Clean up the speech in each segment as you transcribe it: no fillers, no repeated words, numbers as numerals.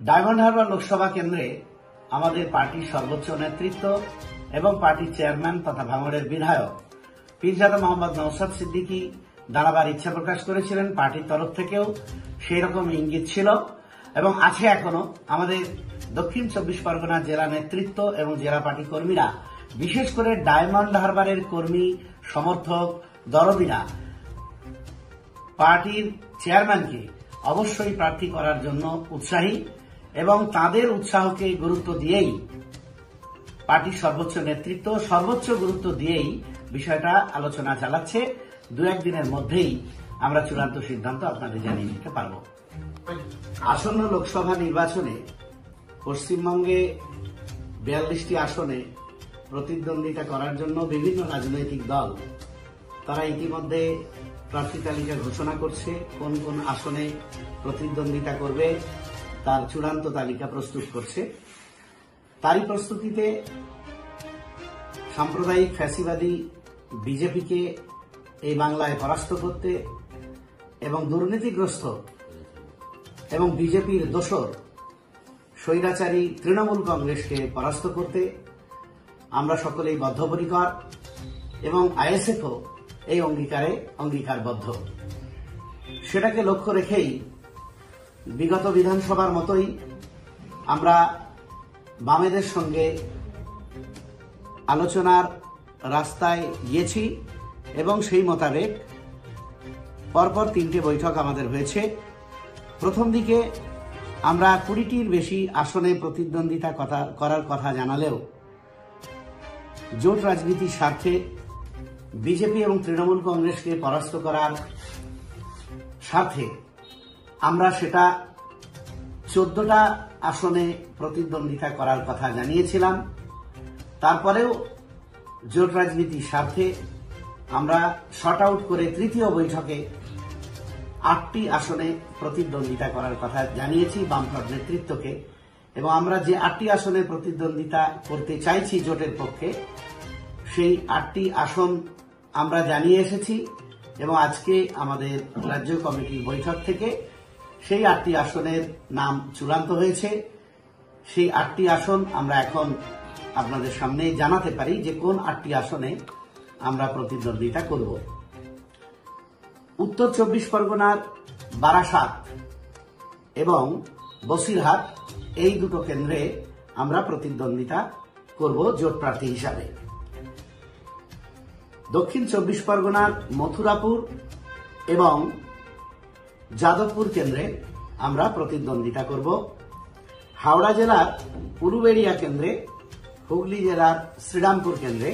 Diamond Harbour Lok Sabha কেন্দ্রে আমাদের পার্টির সর্বোচ্চ নেতৃত্ব এবং পার্টির চেয়ারম্যান তথা ভাঙড়ের বিধায়ক পীরজাদা মোহাম্মদ নওশাদ সিদ্দিকী দাঁড়াবার ইচ্ছা প্রকাশ করেছিলেন। পার্টির তরফ থেকেও সেই রকম ইঙ্গিত ছিল এবং আছে এখনো। আমাদের দক্ষিণ 24 পরগনা জেলা নেতৃত্ব এবং জেলা পার্টি কর্মীরা, বিশেষ করে ডায়মন্ড হারবারের কর্মী সমর্থক দরদিরা পার্টির চেয়ারম্যানকে অবশ্যই প্রার্থী করার জন্য উৎসাহী এবং তাদের উৎসাহকে গুরুত্ব দিয়েই পার্টির সর্বোচ্চ নেতৃত্ব সর্বোচ্চ গুরুত্ব দিয়েই বিষয়টা আলোচনা চালাচ্ছে। দু একদিনের মধ্যেই আমরা চূড়ান্ত সিদ্ধান্ত আপনাদের জানিয়ে দিতে পারব। আসন্ন লোকসভা নির্বাচনে পশ্চিমবঙ্গে 42টি আসনে প্রতিদ্বন্দ্বিতা করার জন্য বিভিন্ন রাজনৈতিক দল তারা ইতিমধ্যে প্রার্থী তালিকা ঘোষণা করছে। কোন কোন আসনে প্রতিদ্বন্দ্বিতা করবে তার চূড়ান্ত তালিকা প্রস্তুত করছে। তারই প্রস্তুতিতে সাম্প্রদায়িক ফ্যাসিবাদী বিজেপিকে এই বাংলায় পরাস্ত করতে এবং দুর্নীতিগ্রস্ত এবং বিজেপির দোসর স্বৈরাচারী তৃণমূল কংগ্রেসকে পরাস্ত করতে আমরা সকলেই বদ্ধপরিকর এবং আইএসএফও এই অঙ্গীকারে অঙ্গীকারবদ্ধ। সেটাকে লক্ষ্য রেখেই বিগত বিধানসভার মতোই আমরা বামেদের সঙ্গে আলোচনার রাস্তায় গিয়েছি এবং সেই মোতাবেক পরপর 3টে বৈঠক আমাদের হয়েছে। প্রথম দিকে আমরা 20টির বেশি আসনে প্রতিদ্বন্দ্বিতা করার কথা জানালেও জোট রাজনীতির স্বার্থে বিজেপি এবং তৃণমূল কংগ্রেসকে পরাস্ত করার স্বার্থে আমরা সেটা 14টা আসনে প্রতিদ্বন্দ্বিতা করার কথা জানিয়েছিলাম। তারপরেও জোট রাজনীতির স্বার্থে আমরা শর্ট আউট করে তৃতীয় বৈঠকে 8টি আসনে প্রতিদ্বন্দ্বিতা করার কথা জানিয়েছি বামফ্রন্ট নেতৃত্বকে এবং আমরা যে 8টি আসনে প্রতিদ্বন্দ্বিতা করতে চাইছি জোটের পক্ষে সেই 8টি আসন আমরা জানিয়ে এসেছি এবং আজকে আমাদের রাজ্য কমিটির বৈঠক থেকে সেই 8টি আসনের নাম চূড়ান্ত হয়েছে। সেই 8টি আসন আমরা এখন আপনাদের সামনে জানাতে পারি যে কোন 8টি আসনে আমরা প্রতিদ্বন্দ্বিতা করব। উত্তর 24 পরগনার বারাসাত এবং বসিরহাট এই দুটো কেন্দ্রে আমরা প্রতিদ্বন্দ্বিতা করব জোট প্রার্থী হিসাবে। দক্ষিণ 24 পরগনার মথুরাপুর এবং যাদবপুর কেন্দ্রে আমরা প্রতিদ্বন্দ্বিতা করব। হাওড়া জেলার উলুবেড়িয়া কেন্দ্রে, হুগলি জেলার শ্রীরামপুর কেন্দ্রে,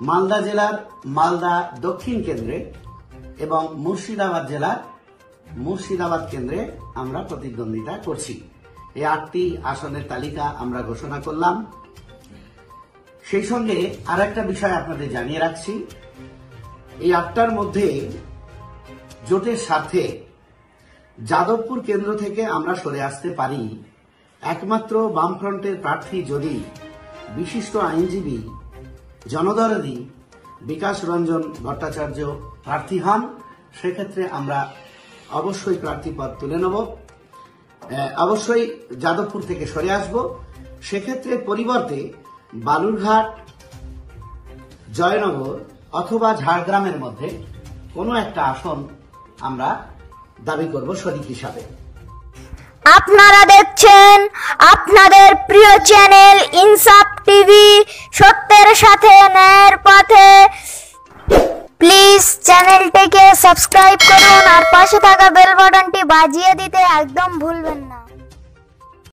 মালদা জেলার মালদা দক্ষিণ কেন্দ্রে এবং মুর্শিদাবাদ জেলার মুর্শিদাবাদ কেন্দ্রে আমরা প্রতিদ্বন্দ্বিতা করছি। এই 8টি আসনের তালিকা আমরা ঘোষণা করলাম। সেই সঙ্গে আর একটা বিষয় আপনাদের জানিয়ে রাখছি, এই 8টার মধ্যে জোটের স্বার্থে যাদবপুর কেন্দ্র থেকে আমরা সরে আসতে পারি একমাত্র বামফ্রন্টের প্রার্থী যদি বিশিষ্ট আইনজীবী জনদরদী বিকাশ রঞ্জন ভট্টাচার্য প্রার্থী হন। সেক্ষেত্রে আমরা অবশ্যই প্রার্থীপদ তুলে নেব, অবশ্যই যাদবপুর থেকে সরে আসব। সেক্ষেত্রে পরিবর্তে বালুরঘাট, জয়নগর অথবা ঝাড়গ্রামের মধ্যে কোনো একটা আসন আমরা দাবি করব শরিক হিসাবে। আপনারা দেখছেন আপনাদের প্রিয় চ্যানেল ইনসাফ টিভি, সত্যের সাথে ন্যায়ের পথে। প্লিজ চ্যানেলটিকে সাবস্ক্রাইব করুন আর পাশে থাকা বেল বাটনটি বাজিয়ে দিতে একদম ভুলবেন না।